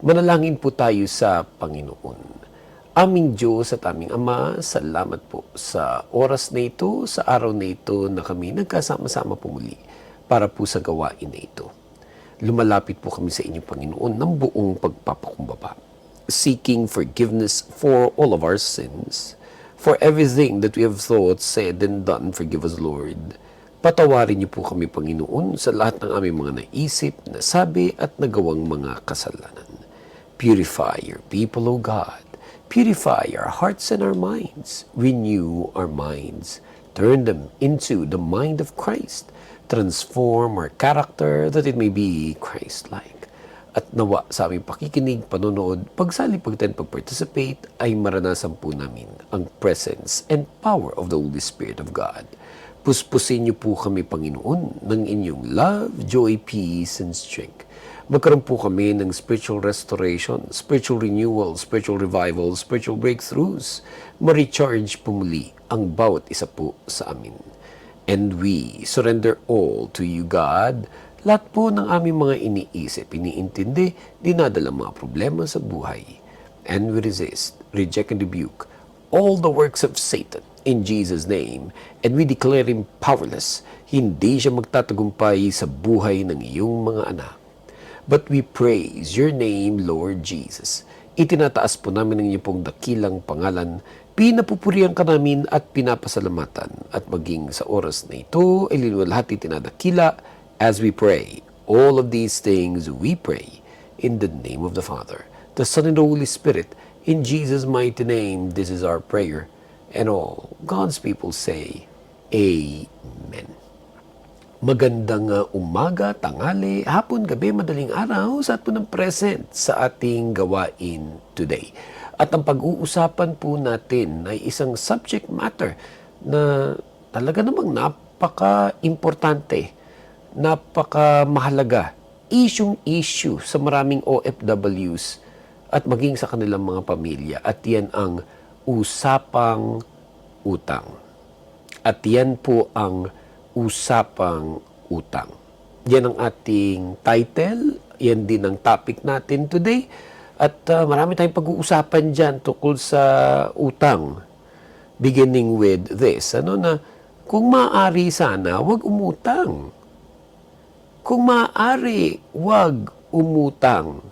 Manalangin po tayo sa Panginoon. Aming Diyos at aming Ama, salamat po sa oras na ito, sa araw na ito na kami nagkasama-sama po muli para po sa gawain na ito. Lumalapit po kami sa inyong Panginoon ng buong pagpapakumbaba, seeking forgiveness for all of our sins, for everything that we have thought, said, and done. Forgive us, Lord. Patawarin niyo po kami, Panginoon, sa lahat ng aming mga naisip, nasabi at nagawang mga kasalanan. Purify your people, O God. Purify our hearts and our minds. Renew our minds. Turn them into the mind of Christ. Transform our character that it may be Christ-like. At nawa sa aming pakikinig, panonood, pagsali, pag-participate, ay maranasan po namin ang presence and power of the Holy Spirit of God. Puspusin niyo po kami, Panginoon, ng inyong love, joy, peace, and strength. Magkaroon po kami ng spiritual restoration, spiritual renewal, spiritual revival, spiritual breakthroughs. Ma-recharge po muli ang bawat isa po sa amin. And we surrender all to you, God. Lahat po ng aming mga iniisip, iniintindi, dinadala mga problema sa buhay. And we resist, reject, and rebuke all the works of Satan in Jesus' name. And we declare him powerless. Hindi siya magtatagumpay sa buhay ng iyong mga anak. But we praise your name, Lord Jesus. Itinataas po namin ang iyong pong dakilang pangalan. Pinapupurihan ka namin at pinapasalamatan. At maging sa oras na ito, ay lahat itinadakila as we pray. All of these things we pray in the name of the Father, the Son, and the Holy Spirit. In Jesus' mighty name, this is our prayer. And all God's people say, Amen. Magandang umaga, tanghali, hapon, gabi, madaling araw sa atin ng present sa ating gawain today. At ang pag-uusapan po natin ay isang subject matter na talaga namang napaka-importante, napaka-mahalaga, issue sa maraming OFWs at maging sa kanilang mga pamilya. At yan ang usapang utang. At yan po ang usapang utang. Yan ang ating title, yan din ang topic natin today. At marami tayong pag-uusapan dyan tungkol sa utang. Beginning with this, kung maaari sana, wag umutang. Kung maaari, wag umutang.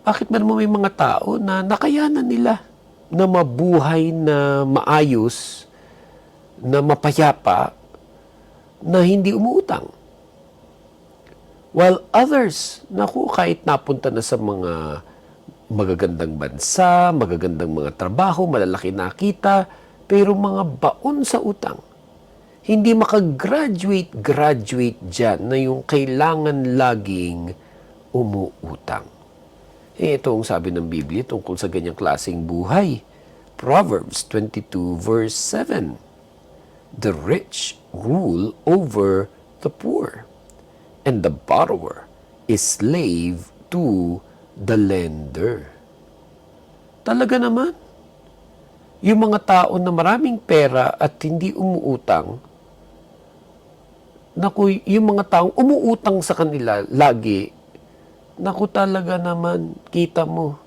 Bakit man may mga tao na nakayanan nila na mabuhay na maayos, na mapayapa, na hindi umuutang? While others, kahit napunta na sa mga magagandang bansa, magagandang mga trabaho, malalaki nakita, pero mga baon sa utang. Hindi makagraduate dyan na yung kailangan laging umuutang. Ito ang sabi ng Biblia tungkol sa ganyang klaseng buhay. Proverbs 22 verse 7. The rich rule over the poor, and the borrower is slave to the lender. Talaga naman, yung mga tao na maraming pera at hindi umuutang, yung mga taong umuutang sa kanila lagi, talaga naman, kita mo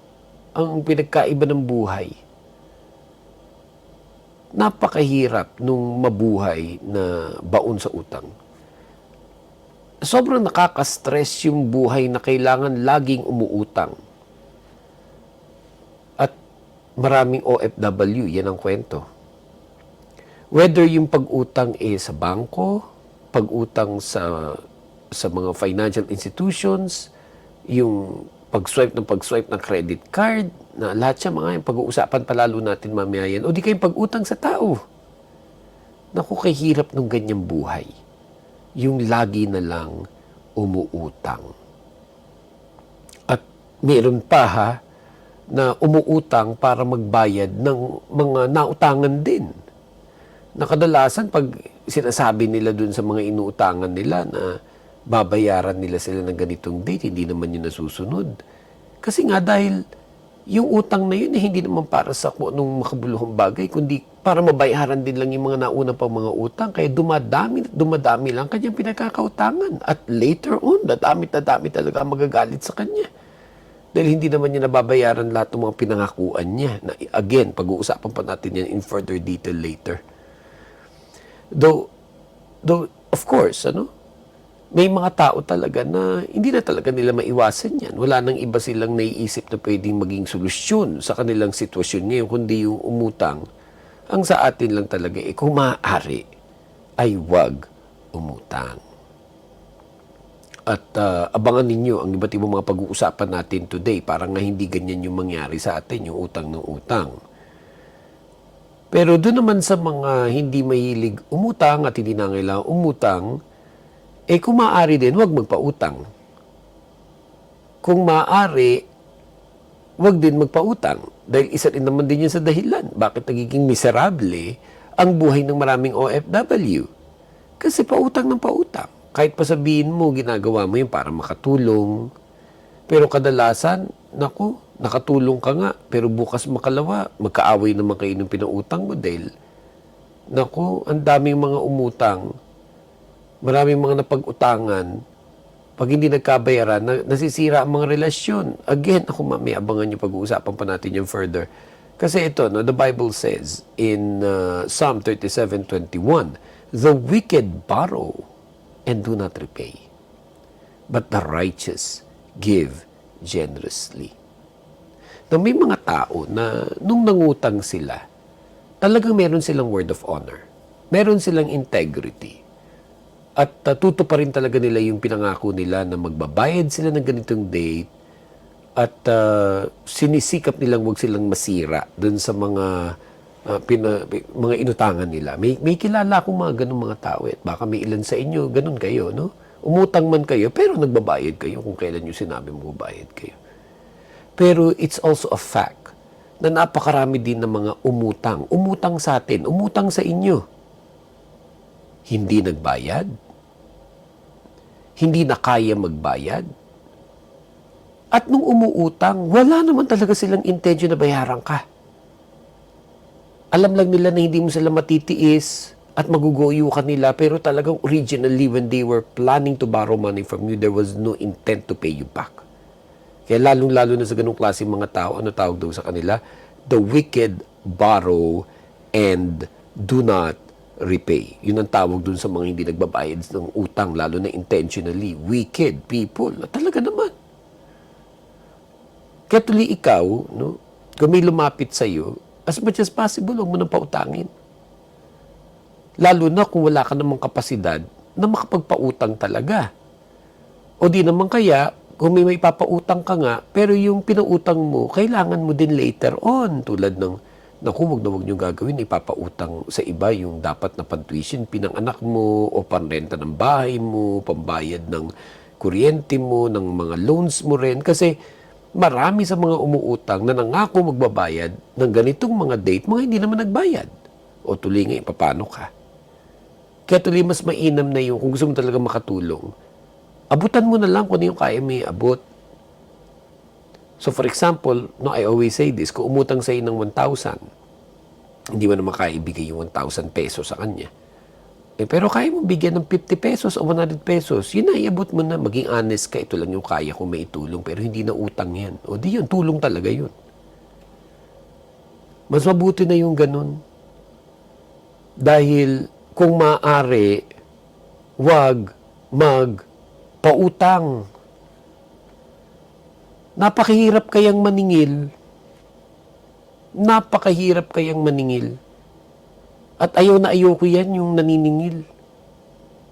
ang pinagkaiba ng buhay. Napakahirap nung mabuhay na baon sa utang. Sobrang nakaka-stress yung buhay na kailangan laging umuutang. At maraming OFW, yan ang kwento. Whether yung pag-utang sa bangko, pag-utang sa mga financial institutions, yung pag-swipe ng credit card, na lahat siya mga yung pag-uusapan palalo natin mamaya yan. O di kayong pag-utang sa tao. Kahirap nung ganyang buhay. Yung lagi na lang umuutang. At meron pa na umuutang para magbayad ng mga nautangan din. Kadalasan pag sinasabi nila dun sa mga inuutangan nila na babayaran nila sila ng ganitong date, hindi naman yun nasusunod. Kasi nga dahil yung utang na yun hindi naman para sa nung makabuluhang bagay, kundi para mabayaran din lang yung mga nauna pang mga utang. Kaya dumadami lang kanyang pinagkakautangan. At later on, dadami talaga magagalit sa kanya. Dahil hindi naman niya nababayaran lahat ng mga pinangakuan niya. Na, again, pag-uusapan pa natin yan in further detail later. Though of course, may mga tao talaga na hindi na talaga nila maiwasan yan. Wala nang iba silang naiisip na pwedeng maging solusyon sa kanilang sitwasyon ngayon, kundi yung umutang. Ang sa atin lang talaga, kung maaari, ay wag umutang. At abangan ninyo ang iba't ibang mga pag-uusapan natin today para nga hindi ganyan yung mangyari sa atin, yung utang ng utang. Pero doon naman sa mga hindi mahilig umutang at hindi nangailangan umutang, kung maaari din, huwag magpautang. Kung maaari, huwag din magpautang. Dahil isa rin naman din yun sa dahilan. Bakit nagiging miserable ang buhay ng maraming OFW? Kasi pautang ng pautang. Kahit pa sabihin mo, ginagawa mo yun para makatulong. Pero kadalasan, nakatulong ka nga. Pero bukas makalawa, magkaaway naman kayo ng pinautang mo dahil, ang daming mga umutang. Maraming mga napag-utangan. Pag hindi nagkabayaran, nasisira ang mga relasyon. Again, may abangan nyo pag-uusapan pa natin yung further. Kasi ito, the Bible says in Psalm 37:21, "The wicked borrow and do not repay, but the righteous give generously." Na may mga tao na nung nangutang sila, talagang meron silang word of honor. Meron silang integrity. At tuto pa rin talaga nila yung pinangako nila na magbabayad sila ng ganitong date at sinisikap nilang wag silang masira dun sa mga mga inutangan nila. May kilala akong mga ganung mga tao at baka may ilan sa inyo, ganun kayo, no? Umutang man kayo, pero nagbabayad kayo kung kailan nyo sinabi mo bayad kayo. Pero it's also a fact na napakarami din ng mga umutang. Umutang sa atin, umutang sa inyo. Hindi nagbayad, hindi na kaya magbayad, at nung umuutang, wala naman talaga silang intention na bayaran ka. Alam lang nila na hindi mo sila matitiis at magugoyo ka nila, pero talagang originally when they were planning to borrow money from you, there was no intent to pay you back. Kaya lalong-lalo na sa ganung klaseng mga tao, ano tawag daw sa kanila? The wicked borrow and do not repay. Yun ang tawag dun sa mga hindi nagbabayad ng utang, lalo na intentionally. Wicked people. Talaga naman. Kaya tuloy ikaw, kung may lumapit sa'yo, as much as possible, huwag mo nang pautangin. Lalo na kung wala ka namang kapasidad na makapagpautang talaga. O di naman kaya, kung may papautang ka nga, pero yung pinautang mo, kailangan mo din later on. Tulad ng wag na wag nyo gagawin, ipapautang sa iba yung dapat na pan-tuition, pinang-anak mo, o panrenta ng bahay mo, pambayad ng kuryente mo, ng mga loans mo rin. Kasi marami sa mga umuutang na nangako magbabayad ng ganitong mga date, mga hindi naman nagbayad. O tuloy nga, paano ka? Kaya tuloy mas mainam na yung, kung gusto mo talaga makatulong, abutan mo na lang kung ano yung kaya may abot. So for example, I always say this, kung umutang sa'yo ng 1,000, hindi mo na makaibigay yung 1,000 pesos sa kanya. Pero kaya mo bigyan ng 50 pesos o 100 pesos, yun na, iabot mo na, maging honest ka, ito lang yung kaya kong maitulong, pero hindi na utang yan. O di yun, tulong talaga yun. Mas mabuti na yung ganun. Dahil kung maaari, wag magpautang. Napakahirap kayang maningil. Napakahirap kayang maningil. At ayaw na ayaw ko yan, yung naniningil.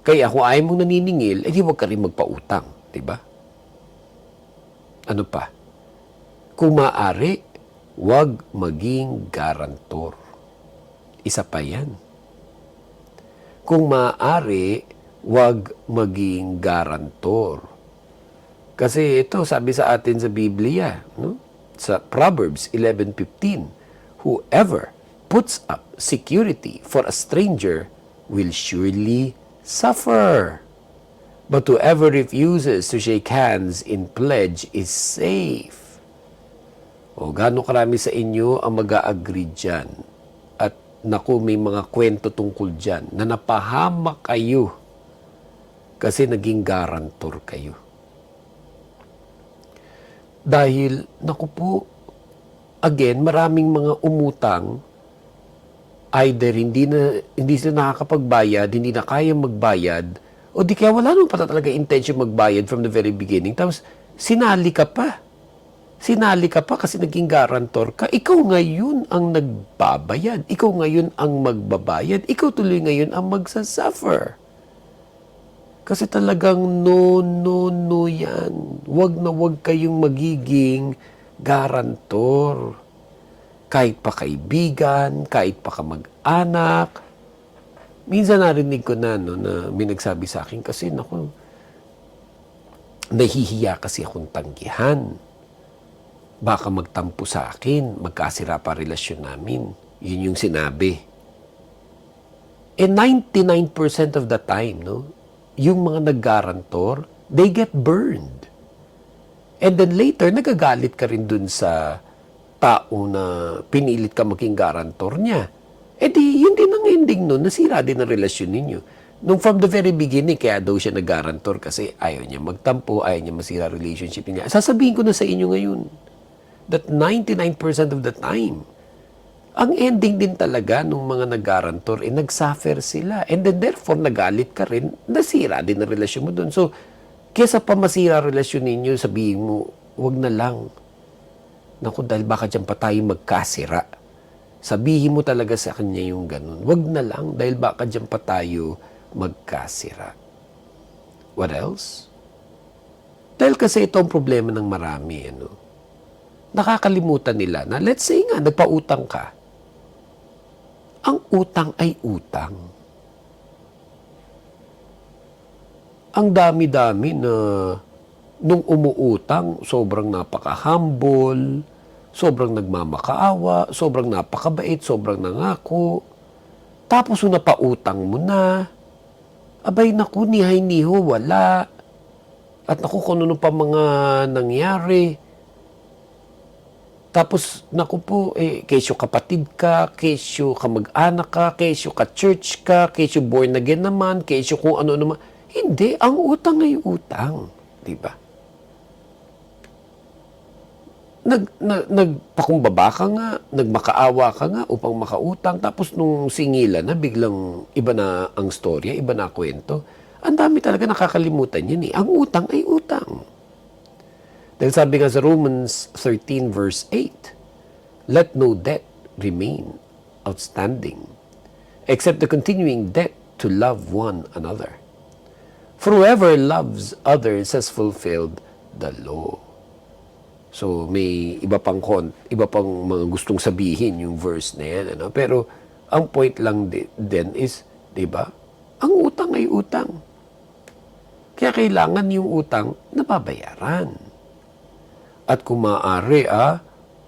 Kaya kung ayaw mong naniningil, di wag ka rin magpautang. Diba? Ano pa? Kung maaari, wag maging garantor. Isa pa yan. Kung maaari, wag maging garantor. Kasi ito, sabi sa atin sa Biblia, sa Proverbs 11:15, "Whoever puts up security for a stranger will surely suffer. But whoever refuses to shake hands in pledge is safe." O gaano karami sa inyo ang mag-a-agree dyan? At may mga kwento tungkol dyan na napahamak kayo kasi naging garantor kayo. Dahil, naku po, again, maraming mga umutang, either hindi sila nakakapagbayad, hindi na kaya magbayad, o di kaya wala naman pala talaga intention magbayad from the very beginning. Tapos, sinali ka pa. Sinali ka pa kasi naging garantor ka. Ikaw ngayon ang nagbabayad. Ikaw ngayon ang magbabayad. Ikaw tuloy ngayon ang magsasuffer. Kasi talagang no yan. Wag na wag kayong magiging garantor. Kahit pa kaibigan, kahit pa kamag-anak. Minsan narinig ko na, na may nagsabi sa akin kasi nahihiya kasi akong tanggihan. Baka magtampo sa akin, magkasira pa relasyon namin. Yun yung sinabi. And 99% of the time, yung mga nag-garantor, they get burned. And then later, nagagalit ka rin dun sa tao na pinilit ka maging garantor niya. Eh di, yun din ang ending nun, nasira din ang relasyon ninyo. Nung from the very beginning, kaya daw siya nag-garantor kasi ayaw niya magtampo, ayaw niya masira relationship niya. Sasabihin ko na sa inyo ngayon, that 99% of the time, ang ending din talaga nung mga nag-garantor, nagsuffer sila. And then therefore, nagalit ka rin, nasira din ang relasyon mo dun. So, kesa pa masira ang relasyon ninyo, sabihin mo, wag na lang. Naku, dahil baka dyan pa tayo magkasira. Sabihin mo talaga sa kanya yung ganun. Wag na lang, dahil baka dyan pa tayo magkasira. What else? Dahil kasi ito ang problema ng marami, nakakalimutan nila na let's say nga, nagpautang ka. Ang utang ay utang. Ang dami-dami na nung umuutang, sobrang napaka-humble, sobrang nagmamakaawa, sobrang napakabait, sobrang nangako. Tapos nung napautang mo na, abay naku, nihay-niho, wala. At naku, kung ano pa mga nangyari. Tapos, naku po, kesyo kapatid ka, kesyo kamag-anak ka, kesyo ka-church ka, kesyo born again naman, kesyo kung ano naman. Hindi, ang utang ay utang. Diba? Nagpakumbaba ka nga, nagmakaawa ka nga upang makautang. Tapos nung singilan na, biglang iba na ang storya, iba na kwento. Ang dami talaga nakakalimutan yan. Ang utang ay utang. Dahil sabi nga sa Romans 13 verse 8, let no debt remain outstanding, except the continuing debt to love one another. For whoever loves others has fulfilled the law. So may iba pang mga gustong sabihin yung verse na yan. Pero ang point lang din is, di ba, ang utang ay utang. Kaya kailangan yung utang nababayaran. At kung maaari,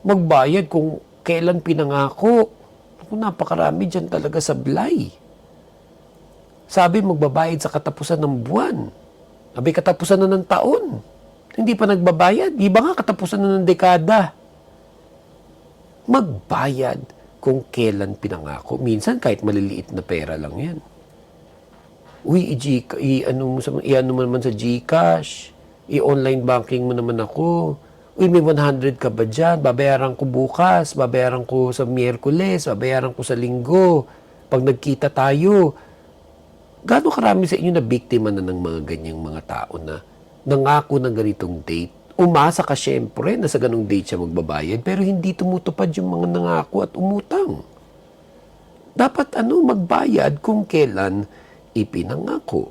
magbayad kung kailan pinangako. Napakarami dyan talaga sablay. Sabi, magbabayad sa katapusan ng buwan. Sabi, katapusan na ng taon. Hindi pa nagbabayad. Iba nga, katapusan na ng dekada. Magbayad kung kailan pinangako. Minsan, kahit maliliit na pera lang yan. Uy, i-ano mo naman sa GCash. I-online banking mo naman ako. Uy, may 100 ka ba dyan? Babayaran ko bukas, babayaran ko sa Miyerkules, babayaran ko sa Linggo. Pag nagkita tayo, gaano karami sa inyo na biktima na ng mga ganyang mga tao na nangako ng ganitong date? Umasa ka syempre na sa ganong date siya magbabayad, pero hindi tumutupad yung mga nangako at umutang. Dapat magbayad kung kailan ipinangako.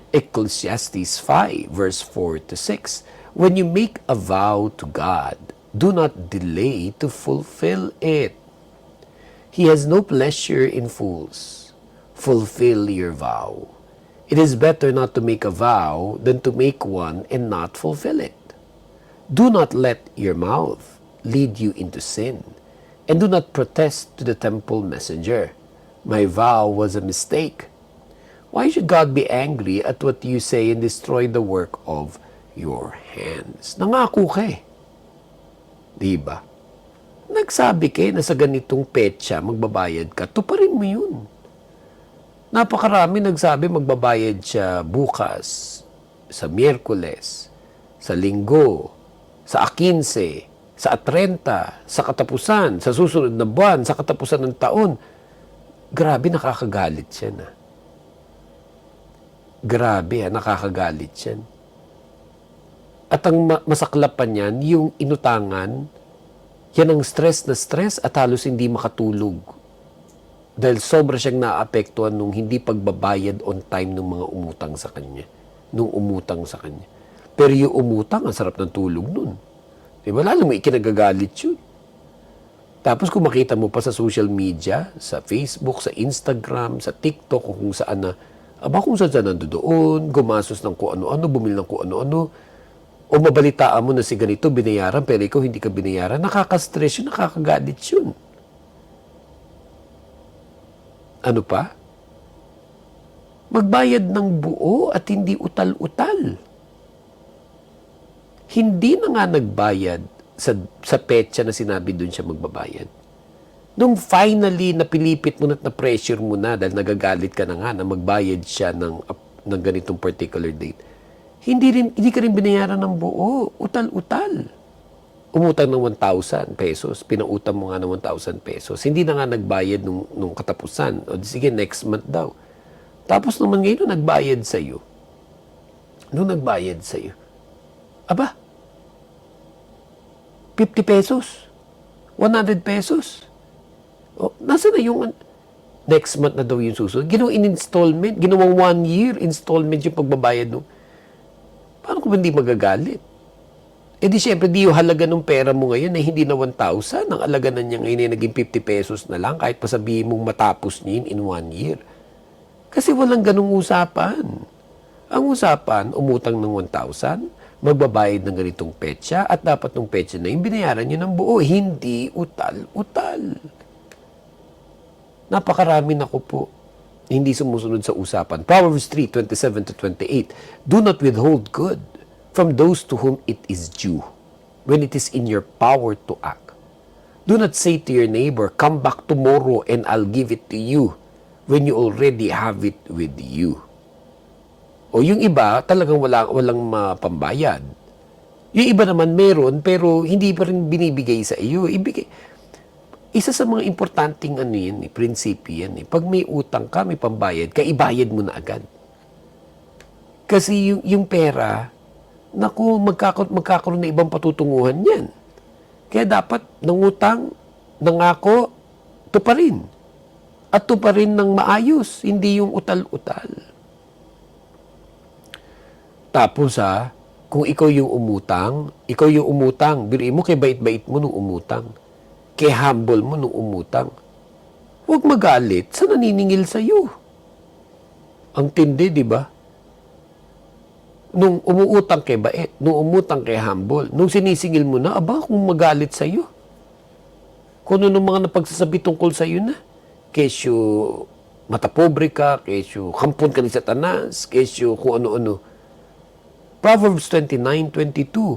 Ecclesiastes 5 verse 4 to 6, when you make a vow to God, do not delay to fulfill it. He has no pleasure in fools. Fulfill your vow. It is better not to make a vow than to make one and not fulfill it. Do not let your mouth lead you into sin, and do not protest to the temple messenger, my vow was a mistake. Why should God be angry at what you say and destroy the work of your hands? Nangako ka Diba? Nagsabi ka na sa ganitong petsa magbabayad ka, tuparin mo yun. Napakarami nagsabi magbabayad siya bukas, sa Miyerkules, sa Linggo, sa A15, sa A30, sa katapusan, sa susunod na buwan, sa katapusan ng taon. Grabe, nakakagalit siya na. Grabe, nakakagalit yan. At ang masaklap pa niyan, yung inutangan, yan ang stress na stress at halos hindi makatulog. Dahil sobra siyang naapektuhan nung hindi pagbabayad on time ng mga umutang sa kanya. Nung umutang sa kanya. Pero yung umutang, ang sarap ng tulog nun. Diba? Lalo mo ikinagagalit yun. Tapos kung makita mo pa sa social media, sa Facebook, sa Instagram, sa TikTok, o kung saan na, kung saan nandoon, gumasos ng kung ano-ano, bumili ng kung ano-ano, o mabalitaan mo na si ganito binayaran, pero ikaw hindi ka binayaran, nakaka-stress yun, nakakagalit yun. Ano pa? Magbayad ng buo at hindi utal-utal. Hindi na nga nagbayad sa petsa na sinabi doon siya magbabayad. Nung finally, napilipit mo na pressure mo na dahil nagagalit ka na nga na magbayad siya ng ganitong particular date, hindi ka rin binayaran ng buo. Utal-utal. Umutang ng 1,000 pesos. Pinautang mo nga ng 1,000 pesos. Hindi na nga nagbayad nung katapusan. O sige, next month daw. Tapos naman ngayon, nagbayad sa'yo. Nung nagbayad sa'yo, aba, 50 pesos, 100 pesos. O, nasa na yung next month na daw yung susunod? Ginawang in-installment, ginawang 1 year installment yung pagbabayad nung. Paano kung hindi magagalit? E di syempre, di yung halaga ng pera mo ngayon ay hindi na 1,000. Ang halaga na niya ngayon ay naging 50 pesos na lang kahit pasabihin mong matapos niya in 1 year. Kasi walang ganung usapan. Ang usapan, umutang ng 1,000, magbabayad ng ganitong petsa at dapat ng petsa na yung binayaran nyo ng buo, hindi utal-utal. Napakarami na ko po hindi sumusunod sa usapan. Proverbs 3:27-28. Do not withhold good from those to whom it is due when it is in your power to act. Do not say to your neighbor, come back tomorrow and I'll give it to you when you already have it with you. O yung iba, talagang walang pambayad. Yung iba naman meron, pero hindi pa rin binibigay sa iyo. Isa sa mga importanteng prinsipyo yan. Pag may utang ka, may pambayad, kaibayad mo na agad. Kasi yung pera, magkakaroon na ibang patutunguhan yan. Kaya dapat nangutang, nangako, tuparin. At tuparin ng maayos, hindi yung utal-utal. Tapos kung ikaw yung umutang, biruin mo kay bait-bait mo nung umutang. Kay humble mo nung umutang. Huwag magalit sa naniningil sa'yo. Ang tindi, di ba? Nung umuutang kay bait, nung umutang kay humble, nung sinisingil mo na, kung magalit sa'yo. Kung ano mga napagsasabi tungkol sa'yo na. Kesyo matapobre ka, kesyo kampon ka ni Satanas, kesyo kung ano-ano. Proverbs 29:22.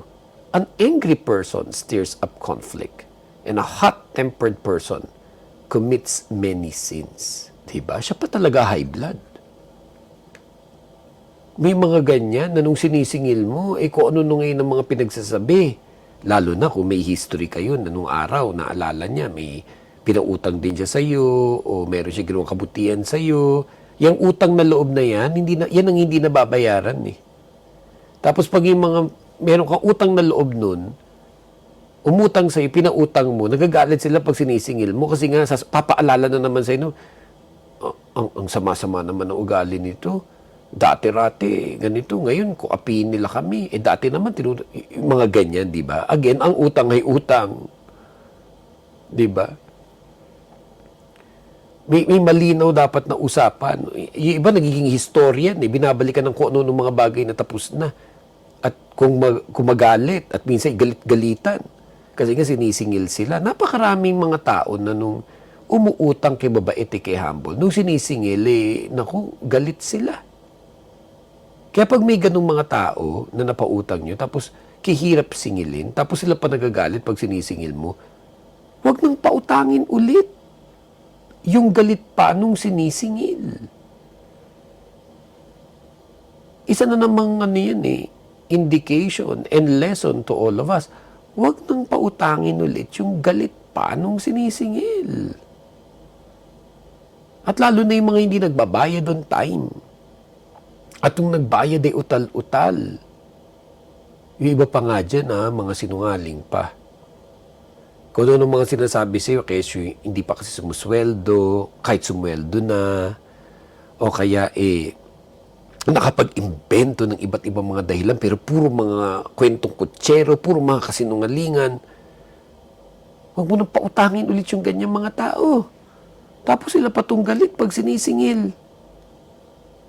An angry person stirs up conflict, and a hot-tempered person commits many sins. Diba? Siya pa talaga high blood. May mga ganyan na nung sinisingil mo, kung ano ngayon ang mga pinagsasabi. Lalo na kung may history kayo na nung araw, naalala niya, may pinautang din siya sa'yo, o meron siya ginawang kabutihan sa'yo. Yung utang na loob na yan, yan ang hindi nababayaran Tapos pag yung meron kang utang na loob nun, umutang sa'yo, pinautang mo, nagagalit sila pag sinisingil mo kasi nga papaalala na naman sa'yo, ang sama-sama naman ng ugali nito. Dati-rati, ganito. Ngayon, kung apihin nila kami, dati naman, mga ganyan, di ba? Again, ang utang ay utang. Di ba? May malinaw dapat na usapan. Yung iba nagiging historian, binabalikan ng kung ano ng mga bagay na tapos na. At kung magalit, at minsan galit-galitan. Kasi nga sinisingil sila. Napakaraming mga tao na nung umuutang kay babait kay humble, nung sinisingil, galit sila. Kaya pag may ganung mga tao na napautang nyo, tapos kihirap singilin, tapos sila pa nagagalit pag sinisingil mo, huwag nang pautangin ulit. Yung galit pa nung sinisingil. Isa na namang indication and lesson to all of us. Huwag nang pautangin ulit yung galit pa nung sinisingil. At lalo na yung mga hindi nagbabayad on time. At yung nagbayad ay utal-utal. Yung iba pa nga dyan, mga sinungaling pa. Kung ano mga sinasabi sa'yo, kaya hindi pa kasi sumusweldo, kahit sumweldo na, o kaya nakapag-imbento ng iba't ibang mga dahilan, pero puro mga kwentong kutsero, puro mga kasinungalingan. Huwag mo nang pautangin ulit yung ganyang mga tao. Tapos sila patong galit pag sinisingil.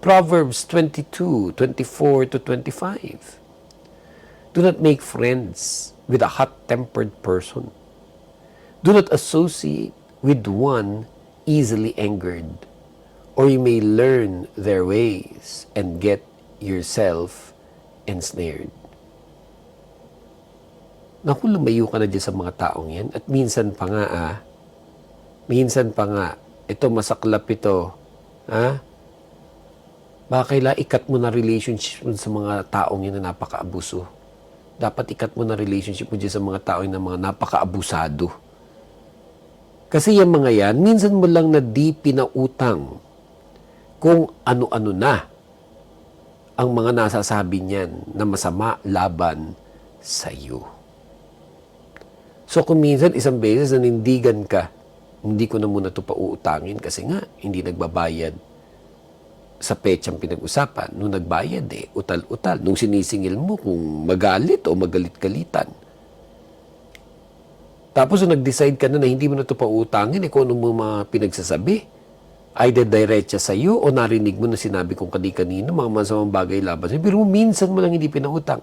Proverbs 22:24-25. Do not make friends with a hot-tempered person. Do not associate with one easily angered, or you may learn their ways and get yourself ensnared. Naku, lumayo ka na dyan sa mga taong yan. At minsan pa nga, ito masaklap ito, baka kailangan ikat mo na relationship mo sa mga taong yan na napaka-abuso. Dapat ikat mo na relationship mo dyan sa mga taong yan na mga napaka-abusado. Kasi yung mga yan, minsan mo lang na di pinautang kung ano-ano na ang mga nasasabi niyan na masama laban sa iyo. So kung minsan isang beses nanindigan ka, hindi ko na muna ito pauutangin kasi nga hindi nagbabayad sa petsang pinag-usapan. Nung nagbayad utal-utal. Nung sinisingil mo kung magalit o magalit-galitan. Tapos nung nag-decide ka na hindi mo na ito pauutangin, kung ano mo mga pinagsasabi, either diretsa sa iyo o narinig mo na sinabi kong kani-kanino, mga masamang bagay laban sa'yo. Pero minsan mo lang hindi pinautang.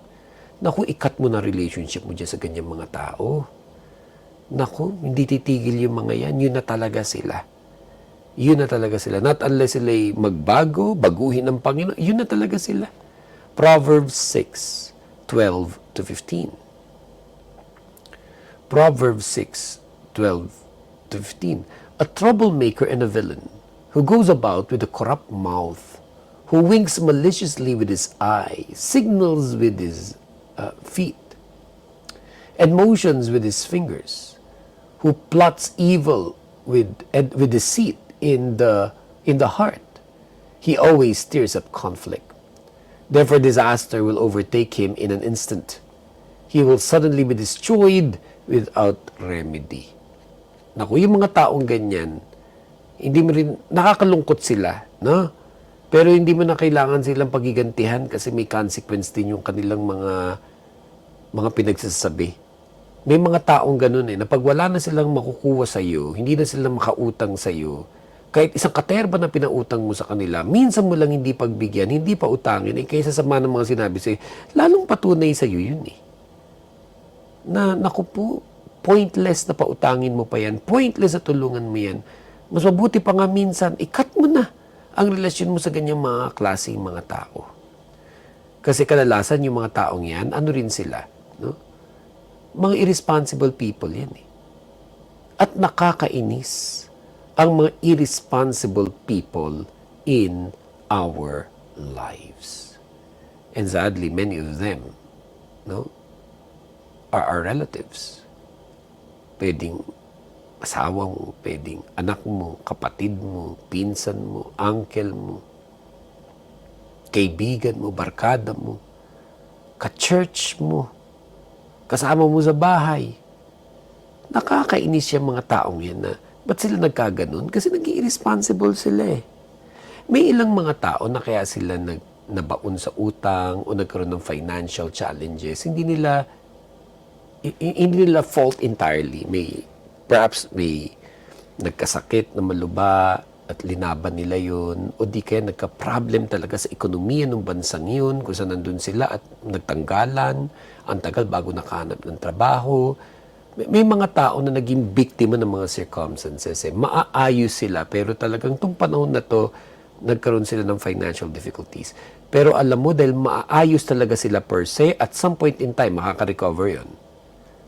Naku, ikat mo na relationship mo dyan sa ganyang mga tao. Naku, hindi titigil yung mga yan. Yun na talaga sila. Yun na talaga sila. Not unless sila magbago, baguhin ng Panginoon. Yun na talaga sila. Proverbs 6:12-15. Proverbs 6:12-15. A troublemaker and a villain, who goes about with a corrupt mouth, who winks maliciously with his eye, signals with his feet, and motions with his fingers, who plots evil with deceit in the heart. He always stirs up conflict. Therefore disaster will overtake him in an instant. He will suddenly be destroyed without remedy. Naku, yung mga taong ganyan, hindi mo rin, nakakalungkot sila, no? Pero hindi mo na kailangan silang pagigantihan kasi may consequence din yung kanilang mga pinagsasabi. May mga taong ganun na pag wala na silang makukuha sa iyo, hindi na sila makautang sa iyo, kahit isang katerba na pinautang mo sa kanila, minsan mo lang hindi pagbigyan, hindi pa utangin, kaysa sama ng mga sinabi sa'yo, lalong patunay sa iyo yun Na, naku po, pointless na pautangin mo pa yan, pointless na tulungan mo yan. Mas mabuti pa nga minsan, ikat mo na ang relasyon mo sa ganyang mga klaseng mga tao. Kasi kadalasan yung mga taong yan, ano rin sila, no? Mga irresponsible people yan At nakakainis ang mga irresponsible people in our lives. And sadly, many of them, no, are our relatives. Pwedeng asawa mo, pwedeng anak mo, kapatid mo, pinsan mo, uncle mo, kaibigan mo, barkada mo, ka-church mo, kasama mo sa bahay. Nakakainis yung mga taong yan na, ba't sila nagkaganon? Kasi nag-irresponsible sila May ilang mga tao na kaya sila nabaon sa utang o nagkaroon ng financial challenges. Hindi nila fault entirely. Perhaps may nagkasakit na maluba at linaban nila yun, o di kaya nagka-problem talaga sa ekonomiya ng bansang yun, kung saan nandun sila at nagtanggalan, ang tagal bago nakahanap ng trabaho. May mga tao na naging biktima ng mga circumstances. Maaayos sila, pero talagang itong panahon na to, nagkaroon sila ng financial difficulties. Pero alam mo, dahil maaayos talaga sila per se, at some point in time, makaka-recover yun.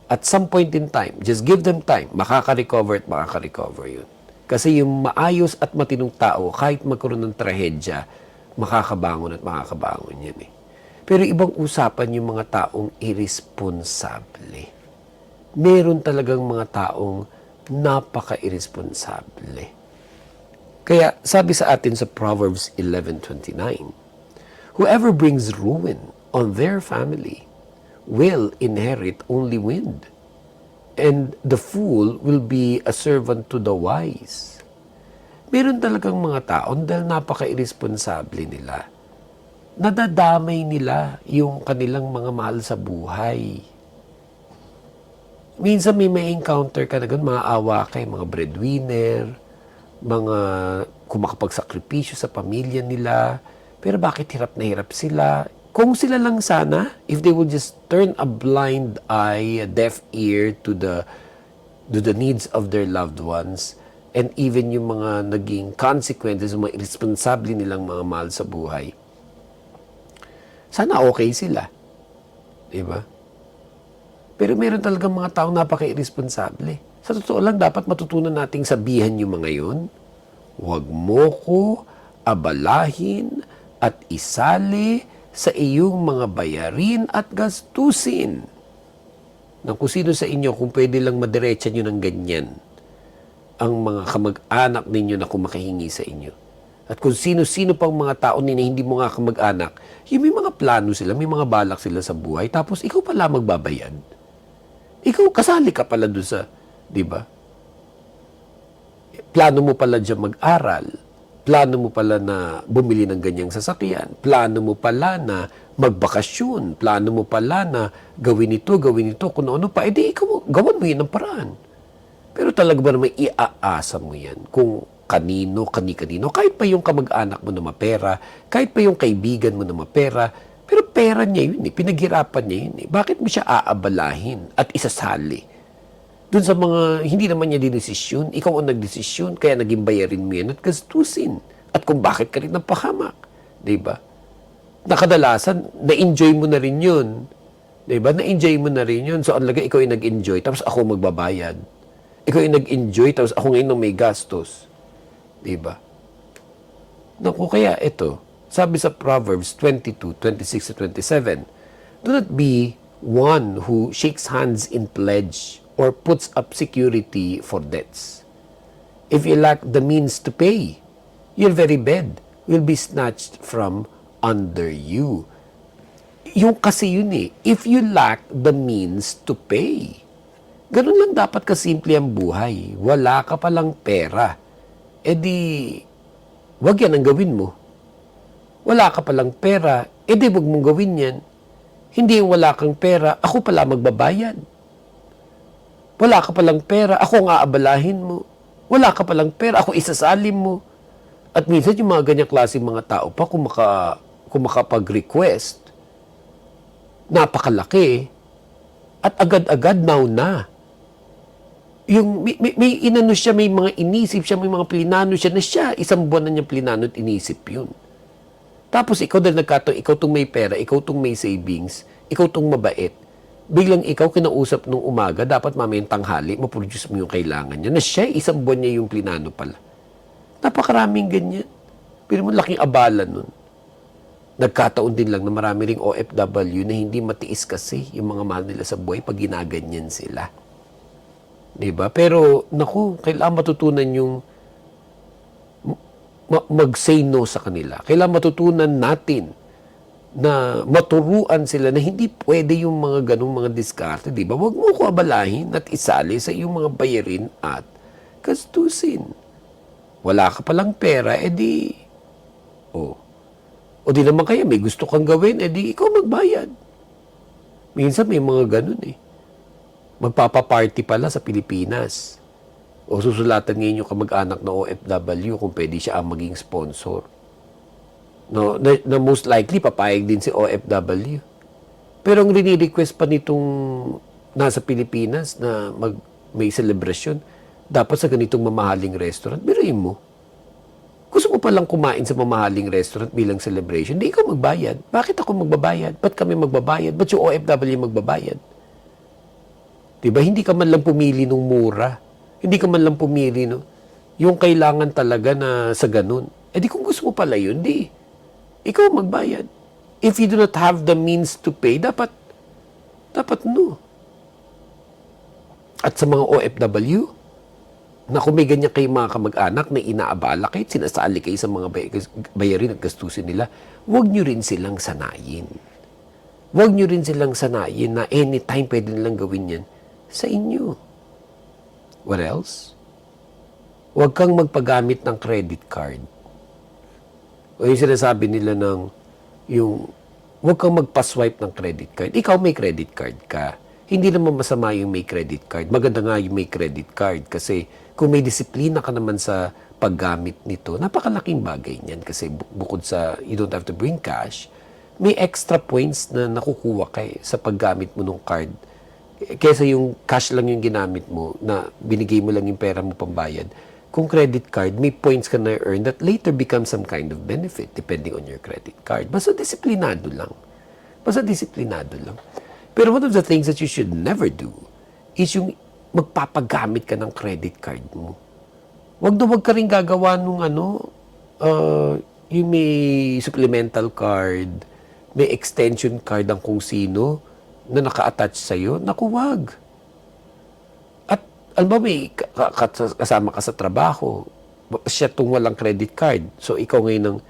At some point in time, just give them time, makaka-recover at makaka-recover yun. Kasi yung maayos at matinong tao, kahit magkaroon ng trahedya, makakabangon at makakabangon yan Pero ibang usapan yung mga taong irresponsable. meron talagang mga taong napaka-irresponsable. Kaya sabi sa atin sa Proverbs 11:29, whoever brings ruin on their family will inherit only wind, and the fool will be a servant to the wise. Meron talagang mga tao dahil napaka-irresponsable nila, nadadamay nila yung kanilang mga mahal sa buhay. Minsan may encounter ka na ganun, mga awa kay mga breadwinner, mga kumakapag-sakripisyo sa pamilya nila, pero bakit hirap na hirap sila? Kung sila lang sana, if they would just turn a blind eye, a deaf ear to the needs of their loved ones, and even yung mga naging consequences, mga irresponsible nilang mga mahal sa buhay, sana okay sila. Diba? Pero meron talagang mga taong napaka-irresponsable. Sa totoo lang, dapat matutunan nating sabihan yung mga yun. Huwag mo ko abalahin at isali sa iyong mga bayarin at gastusin. Na kung sino sa inyo, kung pwede lang madiretsa nyo ng ganyan, ang mga kamag-anak ninyo na kumakahingi sa inyo. At kung sino-sino pang mga tao na hindi mo nga kamag-anak, yung may mga plano sila, may mga balak sila sa buhay, tapos ikaw pala magbabayad. Ikaw, kasali ka pala doon sa, di ba? Plano mo pala dyan mag-aral. Plano mo pala na bumili ng ganyang sasakyan. Plano mo pala na magbakasyon. Plano mo pala na gawin ito, kung ano pa. Edi ikaw, gawan mo yun ng paraan. Pero talaga ba naman iaasa mo yan? Kung kanino, kani-kanino, kahit pa yung kamag-anak mo na mapera, kahit pa yung kaibigan mo na mapera, pero pera niya yun eh, pinaghirapan niya yun eh. Bakit mo siya aabalahin at isasali? Doon sa mga hindi naman niya dinesisyon, ikaw ang nagdesisyon, kaya naging bayarin mo yan at gastusin. At kung bakit ka rin napahamak. Diba? Nakadalasan, na-enjoy mo na rin yun. Diba? Na-enjoy mo na rin yun. So, ang lagay, ikaw yung nag-enjoy, tapos ako magbabayad. Ikaw yung nag-enjoy, tapos ako ngayon may gastos. Diba? Naku, kaya ito, sabi sa Proverbs 22:26-27, do not be one who shakes hands in pledge or puts up security for debts. If you lack the means to pay, your very bed will be snatched from under you. Yung kasi yun eh, if you lack the means to pay. Ganun lang dapat kasimple ang buhay. Wala ka palang pera. E di, wag yan ang gawin mo. Wala ka palang pera, e di wag mong gawin yan. Hindi yung wala kang pera, ako pala magbabayad. Wala ka palang pera, ako ang aabalahin mo. Wala ka palang pera, ako isasalim mo. At minsan yung mga ganyang klaseng mga tao pa, kung makapag-request, napakalaki, at agad-agad now na. Yung may inano siya, may mga inisip siya, may mga plinano siya na siya, isang buwan na niya plinano at inisip yun. Tapos ikaw dahil nagkataon, ikaw tong may pera, ikaw tong may savings, ikaw tong mabait, biglang ikaw kinausap nung umaga, dapat mamayang tanghali, maproduce mo yung kailangan niya, na siya, isang buwan niya yung plinano pala. Napakaraming ganyan. Pero mo laking abala nun. Nagkataon din lang na marami ring OFW na hindi matiis kasi yung mga mahal nila sa buhay pag ginaganyan sila. Diba? Pero, naku, kailangan matutunan yung mag-say no sa kanila. Kailangan matutunan natin na maturuan sila na hindi pwede yung mga ganung mga diskarte. Diba? Huwag mo ko abalahin at isali sa iyong mga bayarin at gastusin. Wala ka palang pera, edi, o di naman kaya may gusto kang gawin, edi ikaw magbayad. Minsan may mga ganun eh. Magpapaparty pala sa Pilipinas. O susulatan ngayon yung kamag-anak na OFW kung pwede siya ang maging sponsor. No, na most likely, papayag din si OFW. Pero ang rini-request pa nitong nasa Pilipinas na may celebration, dapat sa ganitong mamahaling restaurant, biruin mo. Gusto mo palang kumain sa mamahaling restaurant bilang celebration, di ikaw magbayad. Bakit ako magbabayad? Ba't kami magbabayad? Ba't yung OFW magbabayad? Diba? Hindi ka man lang pumili nung mura. Hindi ka man lang pumili no? Yung kailangan talaga na sa ganun. Eh di kung gusto mo pala yun, di. Ikaw magbayad. If you do not have the means to pay, dapat no. At sa mga OFW, na kung may ganyan kayo mga kamag-anak na inaabala kayo, sinasali kayo sa mga bayarin at gastusin nila, huwag nyo rin silang sanayin. Huwag nyo rin silang sanayin na anytime pwede nilang gawin yan sa inyo. What else? Huwag kang magpagamit ng credit card. O yung sinasabi nila huwag kang magpa-swipe ng credit card. Ikaw may credit card ka. Hindi naman masama yung may credit card. Maganda nga yung may credit card kasi kung may disiplina ka naman sa paggamit nito, napakalaking bagay niyan kasi bukod sa you don't have to bring cash, may extra points na nakukuha kay sa paggamit mo ng card. Kesa yung cash lang yung ginamit mo na binigay mo lang yung pera mo pambayad. Kung credit card, may points ka na earn that later becomes some kind of benefit depending on your credit card. Basta disiplinado lang. Pero one of the things that you should never do is yung magpapagamit ka ng credit card mo. Wag ka rin gagawa nung yung may supplemental card, may extension card ang kung sino na naka-attach sa'yo. Naku, wag. At alam ba, may kasama ka sa trabaho, siya tong walang credit card. So ikaw ngayon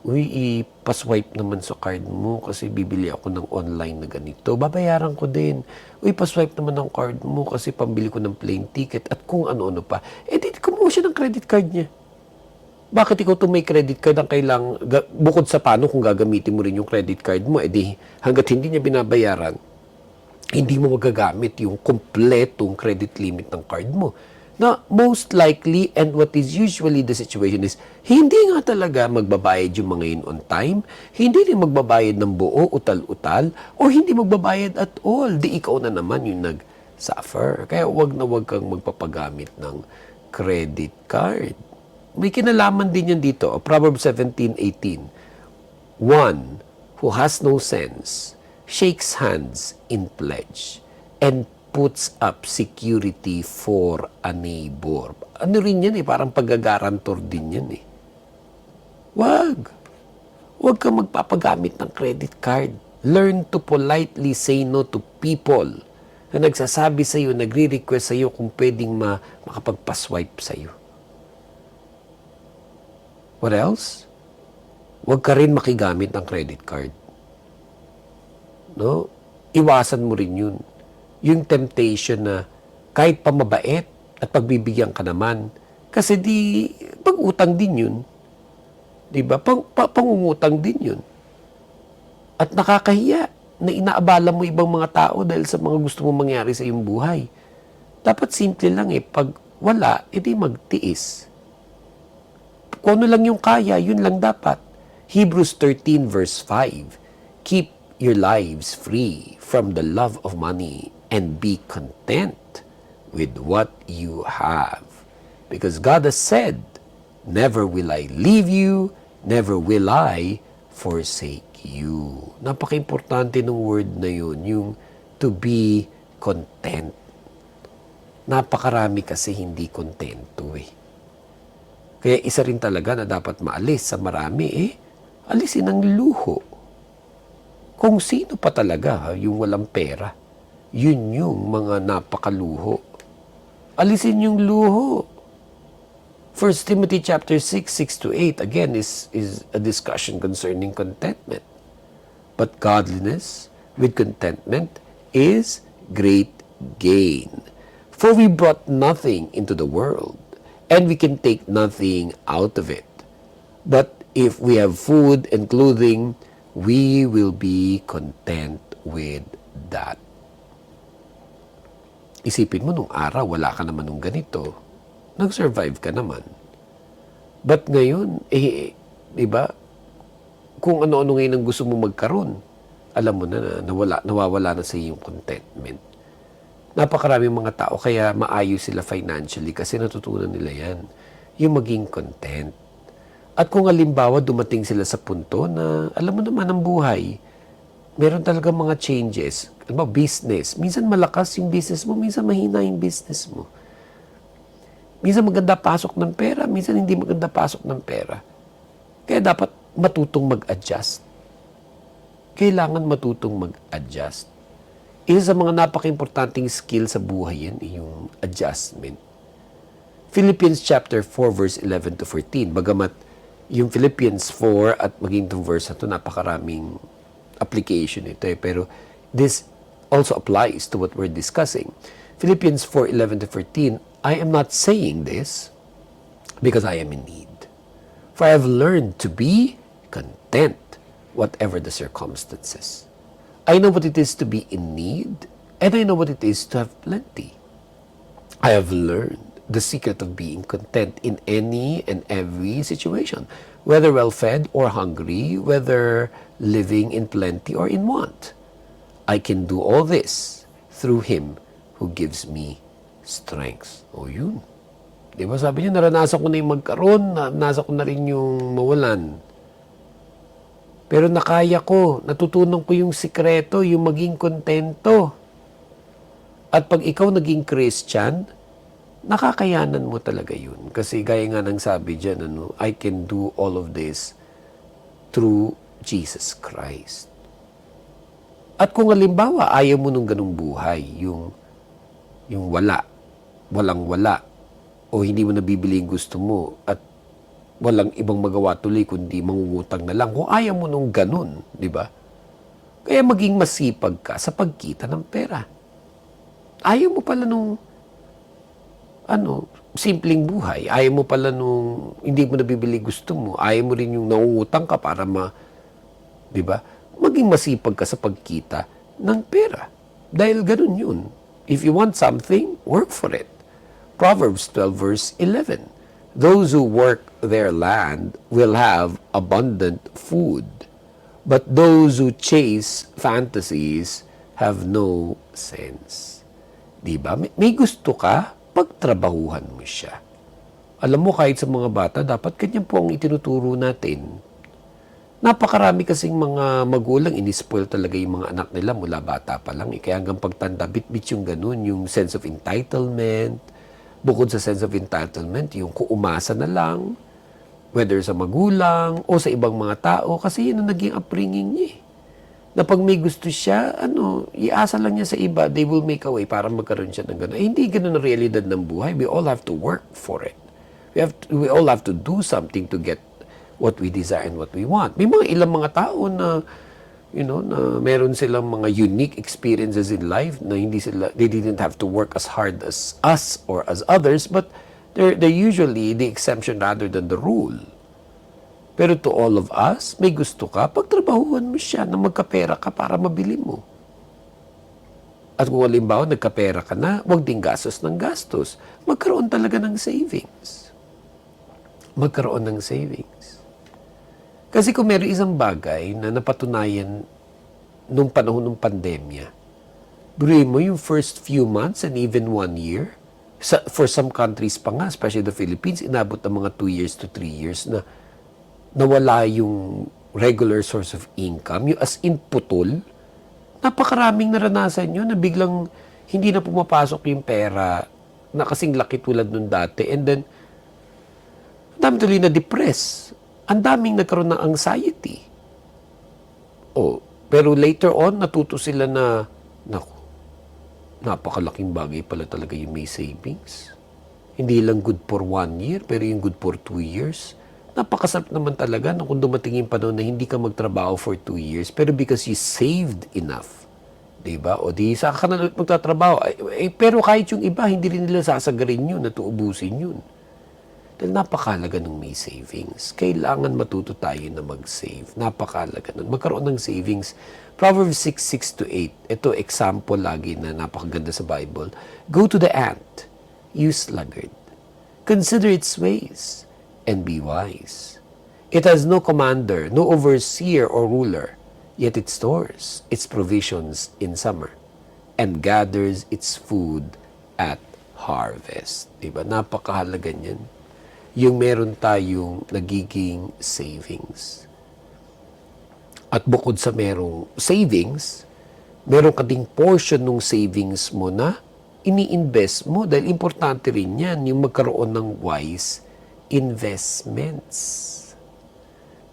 ipaswipe naman sa card mo kasi bibili ako ng online na ganito. Babayaran ko din. Paswipe naman ng card mo kasi pambili ko ng plane ticket at kung ano-ano pa. Di kumuha siya ng credit card niya. Bakit ikaw itong may credit card ang kailang, bukod sa paano kung gagamitin mo rin yung credit card mo, hanggat hindi niya binabayaran, hindi mo magagamit yung kompletong credit limit ng card mo. Na most likely, and what is usually the situation is, hindi nga talaga magbabayad yung mga yun on time, hindi rin magbabayad ng buo, utal-utal, o hindi magbabayad at all. Di ikaw na naman yung nag-suffer. Kaya wag na wag kang magpapagamit ng credit card. May kinalaman din yan dito. Proverbs 17:18. One who has no sense shakes hands in pledge and puts up security for a neighbor. Ano rin yan parang paggagarantor din yan Wag. Wag kang magpapagamit ng credit card. Learn to politely say no to people na nagsasabi sa iyo, nagre-request sa iyo kung pwedeng makapagpa-swipe sa iyo. What else? Wag ka rin makigamit ng credit card. No? Iwasan mo rin yun. Yung temptation na kahit pa mabait at pagbibigyan ka naman, kasi pag-utang din yun. Diba? Pangungutang din yun. At nakakahiya na inaabala mo ibang mga tao dahil sa mga gusto mong mangyari sa iyong buhay. Dapat simple lang pag wala, edi magtiis. Kung ano lang yung kaya, yun lang dapat. Hebrews 13 verse 5, keep your lives free from the love of money and be content with what you have. Because God has said, never will I leave you, never will I forsake you. Napaka-importante ng word na yun, yung to be content. Napakarami kasi hindi kontento Kaya isa rin talaga na dapat maalis sa marami alisin ang luho. Kung sino pa talaga yung walang pera, yun yung mga napakaluho. Alisin yung luho. 1 Timothy chapter 6, 6-8, again, is a discussion concerning contentment. But godliness with contentment is great gain. For we brought nothing into the world, and we can take nothing out of it. But if we have food and clothing, we will be content with that. Isipin mo, nung araw, wala ka naman nung ganito. Nag-survive ka naman. But ngayon, diba, kung ano-ano ngayon ang gusto mo magkaroon, alam mo na nawawala na sa iyong contentment. Napakaraming mga tao, kaya maayos sila financially kasi natutunan nila yan. Yung maging content. At kung halimbawa dumating sila sa punto na, alam mo naman ang buhay, meron talaga mga changes. Alam mo, business. Minsan malakas yung business mo, minsan mahina yung business mo. Minsan maganda pasok ng pera, minsan hindi maganda pasok ng pera. Kaya dapat matutong mag-adjust. Kailangan matutong mag-adjust. isa sa mga napaka-importanting skill sa buhay yan, yung adjustment. Philippians chapter 4 verse 11 to 14. Bagamat yung Philippians 4 at maging itong verse na ito, napakaraming application ito pero this also applies to what we're discussing. Philippians 4:11 to 14, I am not saying this because I am in need. For I have learned to be content, whatever the circumstances. I know what it is to be in need, and I know what it is to have plenty. I have learned the secret of being content in any and every situation, whether well-fed or hungry, whether living in plenty or in want. I can do all this through Him who gives me strength. O yun. Di ba sabi niya, naranasan ko na yung magkaroon, naranasan ko na rin yung mawalan. Pero nakaya ko, natutunan ko yung sikreto, yung maging kontento. At pag ikaw naging Christian, nakakayanan mo talaga yun. Kasi gaya nga ng sabi dyan, I can do all of this through Jesus Christ. At kung halimbawa, ayaw mo nung ganung buhay, yung walang-wala, o hindi mo nabibili yung gusto mo, at walang ibang magawa tuloy kundi mangungutang na lang. Kung ayaw mo nung ganun, di ba? Kaya maging masipag ka sa pagkita ng pera. Ayaw mo pala nung simpleng buhay. Ayaw mo pala nung hindi mo nabibili gusto mo. Ayaw mo rin yung nangungutang ka para di ba? Maging masipag ka sa pagkita ng pera. Dahil ganun yun. If you want something, work for it. Proverbs 12 verse 11. Those who work their land will have abundant food, but those who chase fantasies have no sense. Diba? May gusto ka, pagtrabahuhan mo siya. Alam mo, kahit sa mga bata, dapat ganyan po ang itinuturo natin. Napakarami kasing mga magulang, inispoil talaga yung mga anak nila mula bata pa lang. Kaya hanggang pagtanda, bit-bit yung ganun, yung sense of entitlement. Bukod sa sense of entitlement, yung kuumasa na lang, whether sa magulang o sa ibang mga tao, kasi yun ang naging upbringing niya. Na pag may gusto siya, iasa lang niya sa iba, they will make a way para magkaroon siya ng gano'n. Hindi gano'n ang realidad ng buhay. We all have to work for it. We all have to do something to get what we desire and what we want. May mga ilang mga tao na na meron silang mga unique experiences in life na they didn't have to work as hard as us or as others, but they're usually the exemption rather than the rule. Pero to all of us, may gusto ka, pagtrabahuhan mo siya na magkapera ka para mabili mo. At kung halimbawa nagkapera ka na, huwag din gastos ng gastos. Magkaroon talaga ng savings. Magkaroon ng savings. Kasi kung meron isang bagay na napatunayan nung panahon ng pandemya, biruin mo yung first few months and even 1 year, for some countries pa nga, especially the Philippines, inabot ng mga 2 years to 3 years na nawala yung regular source of income, yung as in putol. Napakaraming naranasan yun na biglang hindi na pumapasok yung pera na kasing laki tulad nung dati. And then, ang dami tuloy na depress. Ang daming nagkaroon ng anxiety. Pero later on, natuto sila na, napakalaking bagay pala talaga yung may savings. Hindi lang good for 1 year, pero yung good for 2 years. Napakasarap naman talaga no, kung dumating yung panahon na hindi ka magtrabaho for 2 years, pero because you saved enough. Diba? O di, saka ka na magtatrabaho. Pero kahit yung iba, hindi rin nila sasagarin yun, natuubusin yun. Dahil napakalaga ng may savings. Kailangan matuto tayo na mag-save. Napakalaga nun. Magkaroon ng savings. Proverbs 6:6-8. Ito, example lagi na napakaganda sa Bible. Go to the ant, you sluggard. Consider its ways, and be wise. It has no commander, no overseer or ruler, yet it stores its provisions in summer, and gathers its food at harvest. Diba? Napakahalaga niyan. Yung meron tayong nagiging savings. At bukod sa merong savings, meron ka ding portion ng savings mo na ini-invest mo dahil importante rin yan, yung magkaroon ng wise investments.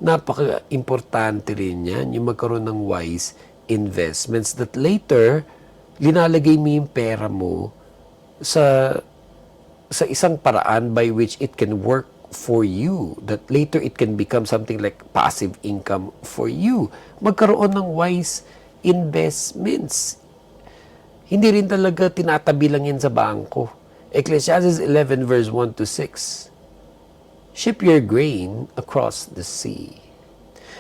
Napaka-importante rin yan, yung magkaroon ng wise investments that later linalagay mo yung pera mo sa isang paraan by which it can work for you, that later it can become something like passive income for you. Magkaroon ng wise investments. Hindi rin talaga tinatabi lang yan sa bangko. Ecclesiastes 11 verse 1 to 6. Ship your grain across the sea.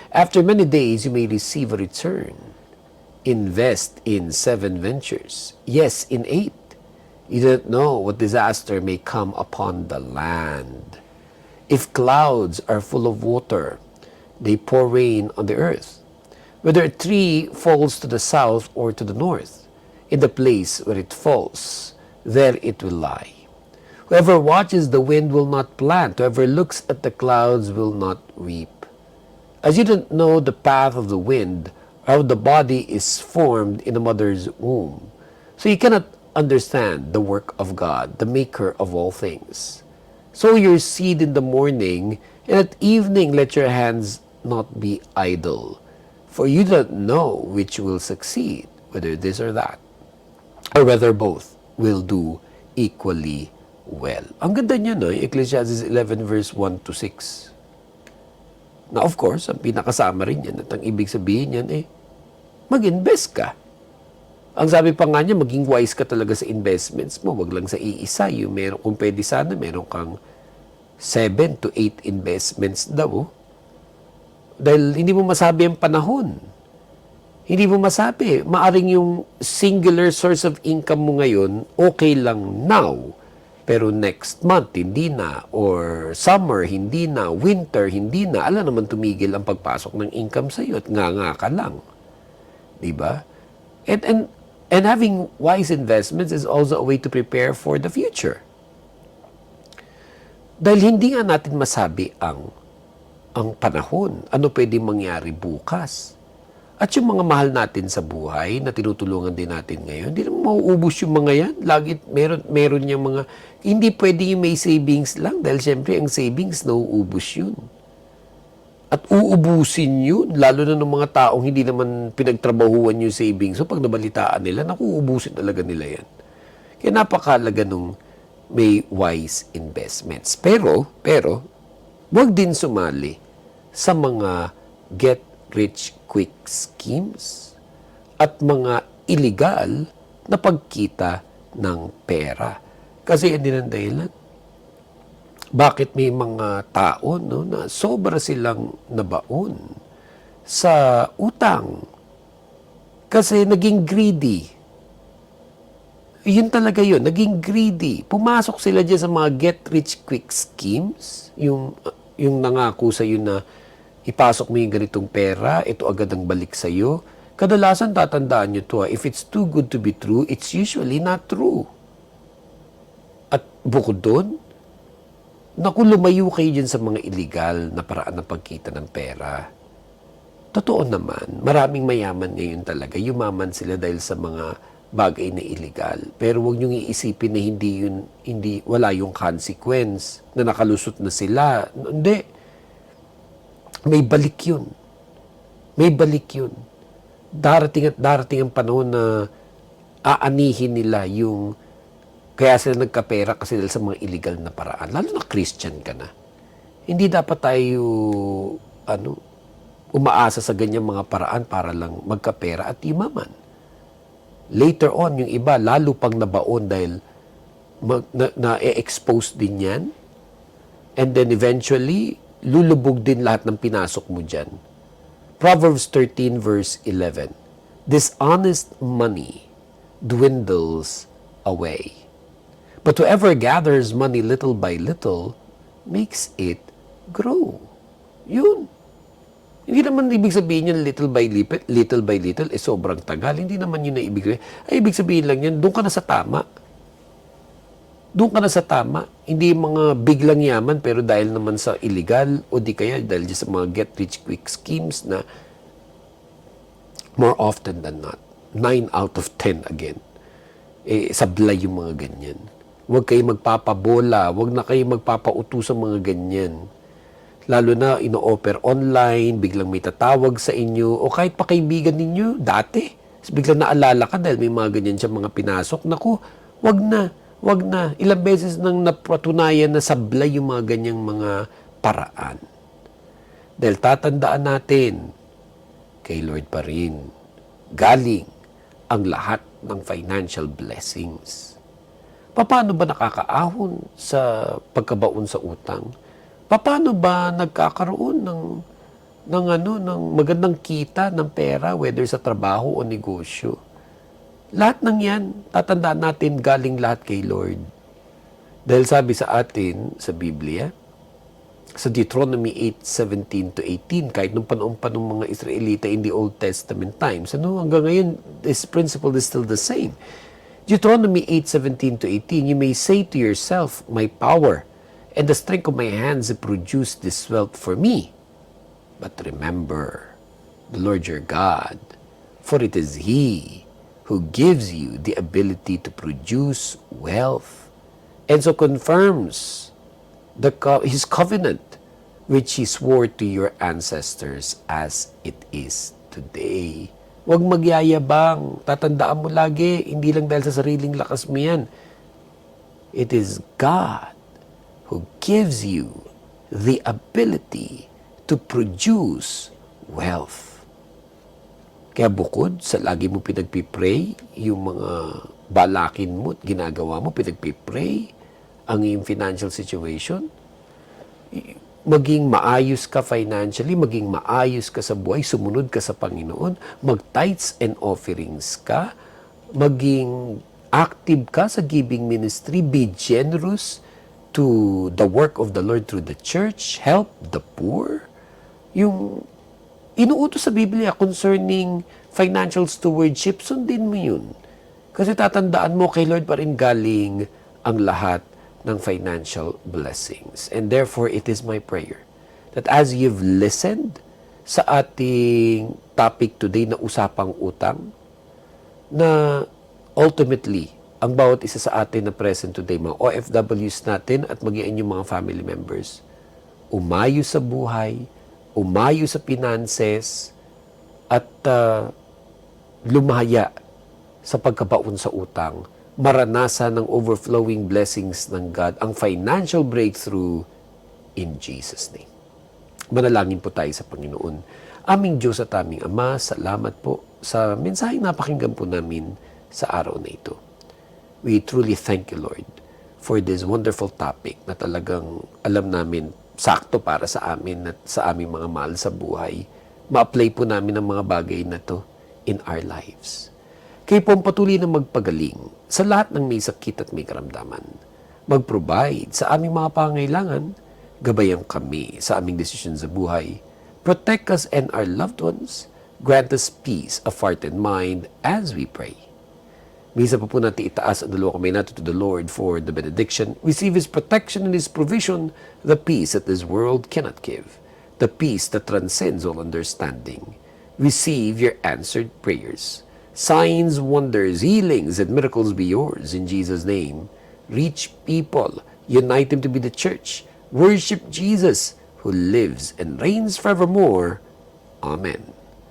After many days, you may receive a return. Invest in 7 ventures. Yes, in 8. You don't know what disaster may come upon the land. If clouds are full of water, they pour rain on the earth. Whether a tree falls to the south or to the north, in the place where it falls, there it will lie. Whoever watches the wind will not plant. Whoever looks at the clouds will not reap. As you don't know the path of the wind, how the body is formed in a mother's womb, so you cannot understand the work of God, the maker of all things. Sow your seed in the morning, and at evening let your hands not be idle. For you don't know which will succeed, whether this or that, or whether both will do equally well. Ang ganda niya, no? Ecclesiastes 11 verse 1 to 6. Na of course, ang pinakasama rin yan, at ang ibig sabihin yan, mag-invest ka. Ang sabi pa nga niya, maging wise ka talaga sa investments mo. Wag lang sa iisa. Yung meron, kung pwede sana, meron kang 7 to 8 investments daw. Dahil hindi mo masabi ang panahon. Hindi mo masabi. Maaring yung singular source of income mo ngayon, okay lang now. Pero next month, hindi na. Or summer, hindi na. Winter, hindi na. Alam naman tumigil ang pagpasok ng income sa'yo at nga ka lang. Diba? And having wise investments is also a way to prepare for the future. Dahil hindi nga natin masabi ang panahon, ano pwedeng mangyari bukas. At yung mga mahal natin sa buhay na tinutulungan din natin ngayon, hindi naman mauubos yung mga yan. Lagi meron yung mga, hindi pwede yung may savings lang dahil syempre ang savings nauubos yun. At uubusin yun, lalo na ng mga taong hindi naman pinagtrabahuan yung savings. So pag nabalitaan nila, uubusin talaga nila yan. Kaya napakalaga nung may wise investments. Pero, huwag din sumali sa mga get-rich-quick schemes at mga illegal na pagkita ng pera. Kasi yan din ang dahilan. Bakit may mga tao na sobra silang nabaon sa utang? Kasi naging greedy. Yun talaga yun, naging greedy. Pumasok sila dyan sa mga get-rich-quick schemes. Yung nangako sa'yo na ipasok mo yung ganitong pera, ito agad ang balik sa'yo. Kadalasan tatandaan nyo to, if it's too good to be true, it's usually not true. At bukod doon, naku, lumayo kayo dyan sa mga illegal na paraan ng pagkita ng pera. Totoo naman, maraming mayaman ngayon talaga. Yumaman sila dahil sa mga bagay na illegal. Pero huwag niyong iisipin na wala yung consequence, na nakalusot na sila. Hindi. May balik yun. May balik yun. Darating at darating ang panahon na aanihin nila yung kaya sila nagkapera kasi dahil sa mga illegal na paraan. Lalo na Christian ka na. Hindi dapat tayo umaasa sa ganyang mga paraan para lang magkapera at yumaman. Later on, yung iba, lalo pang nabaon dahil na-expose din yan. And then eventually, lulubog din lahat ng pinasok mo dyan. Proverbs 13 verse 11. Dishonest money dwindles away. But whoever gathers money little by little makes it grow. Yun. Hindi naman ibig sabihin yan little by little, sobrang tagal. Hindi naman yun na ibig sabihin. Ay, ibig sabihin lang yan, doon ka na sa tama. Doon ka na sa tama. Hindi mga biglang yaman, pero dahil naman sa illegal, o di kaya dahil sa mga get-rich-quick schemes na more often than not, 9 out of 10 again, sablay yung mga ganyan. Huwag kayo magpapabola, huwag na kayo magpapauto sa mga ganyan. Lalo na ino-offer online, biglang may tatawag sa inyo, o kahit pa kaibigan ninyo, dati, Tapos biglang naalala ka dahil may mga ganyan siya mga pinasok. Naku, wag na, wag na. Ilang beses nang napatunayan na sablay yung mga ganyang mga paraan. Dahil tatandaan natin, kay Lord pa rin, galing ang lahat ng financial blessings. Paano ba nakakaahon sa pagkabaon sa utang? Paano ba nagkakaroon ng magandang kita ng pera, whether sa trabaho o negosyo? Lahat ng yan, tatandaan natin galing lahat kay Lord. Dahil sabi sa atin sa Biblia, sa Deuteronomy 8:17 to 18, kahit nung panahon pa ng mga Israelita in the Old Testament times, hanggang ngayon, this principle is still the same. Deuteronomy 8:17 to 18, you may say to yourself, my power and the strength of my hands have produced this wealth for me. But remember, the Lord your God, for it is He who gives you the ability to produce wealth, and so confirms His covenant, which He swore to your ancestors as it is today. Huwag magyayabang. Tatandaan mo lagi, hindi lang dahil sa sariling lakas mo yan. It is God who gives you the ability to produce wealth. Kaya bukod sa lagi mo pinagpipray, yung mga balakin mo at ginagawa mo, pinagpipray, ang iyong financial situation, maging maayos ka financially, maging maayos ka sa buhay, sumunod ka sa Panginoon, mag-tithes and offerings ka, maging active ka sa giving ministry, be generous to the work of the Lord through the church, help the poor. Yung inuutos sa Biblia concerning financial stewardship, sundin mo yun. Kasi tatandaan mo, kay Lord pa rin galing ang lahat ng financial blessings. And therefore, it is my prayer that as you've listened sa ating topic today na usapang utang, na ultimately, ang bawat isa sa atin na present today, mga OFWs natin at maging inyong mga family members, umayo sa buhay, umayo sa finances, at lumaya sa pagkabaon sa utang, maranasan ng overflowing blessings ng God, ang financial breakthrough in Jesus' name. Manalangin po tayo sa Panginoon. Aming Diyos at aming Ama, salamat po sa mensaheng napakinggan po namin sa araw na ito. We truly thank you, Lord, for this wonderful topic na talagang alam namin sakto para sa amin at sa aming mga mahal sa buhay. Ma-apply po namin ang mga bagay na to in our lives. Kayo po ang patuloy na magpagaling sa lahat ng may sakit at may karamdaman. Mag-provide sa aming mga pangailangan, gabayan kami sa aming desisyon sa buhay. Protect us and our loved ones. Grant us peace of heart and mind as we pray. Misa pa po natin itaas ang dalawa kamay natin to the Lord for the benediction. Receive His protection and His provision, the peace that this world cannot give, the peace that transcends all understanding. Receive your answered prayers. Signs, wonders, healings, and miracles be yours in Jesus' name. Reach people, unite them to be the church. Worship Jesus, who lives and reigns forevermore. Amen.